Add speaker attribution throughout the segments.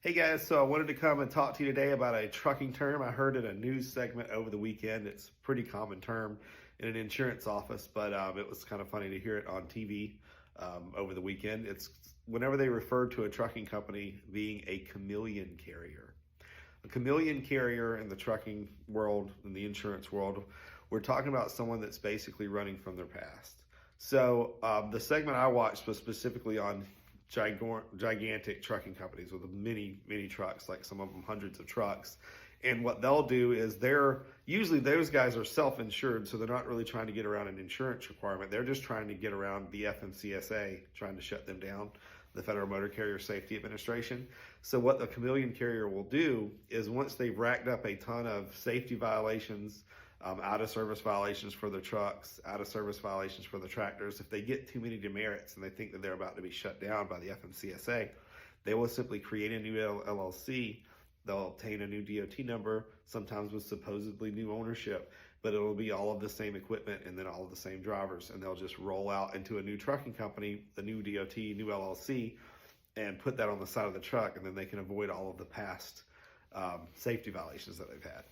Speaker 1: Hey guys, so I wanted to come and talk to you today about a trucking term. I heard in a news segment over the weekend. It's a pretty common term in an insurance office, but it was kind of funny to hear it on TV over the weekend. It's whenever they refer to a trucking company being a chameleon carrier. A chameleon carrier in the trucking world, in the insurance world, we're talking about someone that's basically running from their past. So the segment I watched was specifically on gigantic trucking companies with many trucks, like some of them hundreds of trucks. And what they'll do is usually those guys are self-insured, so they're not really trying to get around an insurance requirement. They're just trying to get around the FMCSA, trying to shut them down, the Federal Motor Carrier Safety Administration. So what the chameleon carrier will do is once they've racked up a ton of safety violations, out of service violations for the trucks, out of service violations for the tractors, if they get too many demerits and they think that they're about to be shut down by the FMCSA, they will simply create a new LLC. They'll obtain a new DOT number, sometimes with supposedly new ownership, but it'll be all of the same equipment and then all of the same drivers, and they'll just roll out into a new trucking company, the new DOT, new LLC, and put that on the side of the truck, and then they can avoid all of the past safety violations that they've had.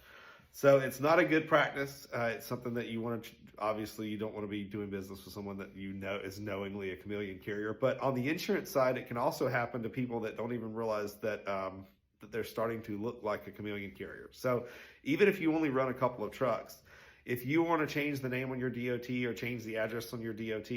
Speaker 1: So it's not a good practice. It's something that you want to, obviously you don't want to be doing business with someone that you know is knowingly a chameleon carrier. But on the insurance side, it can also happen to people that don't even realize that that they're starting to look like a chameleon carrier. So even if you only run a couple of trucks, if you want to change the name on your DOT or change the address on your DOT,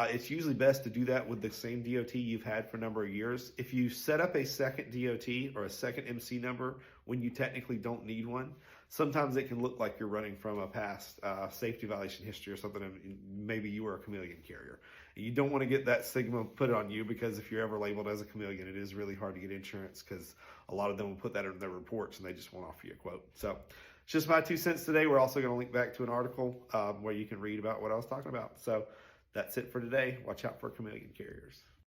Speaker 1: it's usually best to do that with the same DOT you've had for a number of years. If you set up a second DOT or a second MC number when you technically don't need one, sometimes it can look like you're running from a past safety violation history or something, and maybe you were a chameleon carrier. You don't want to get that stigma put on you, because if you're ever labeled as a chameleon, it is really hard to get insurance, because a lot of them will put that in their reports and they just won't offer you a quote. So it's just my 2 cents today. We're also going to link back to an article where you can read about what I was talking about. So that's it for today. Watch out for chameleon carriers.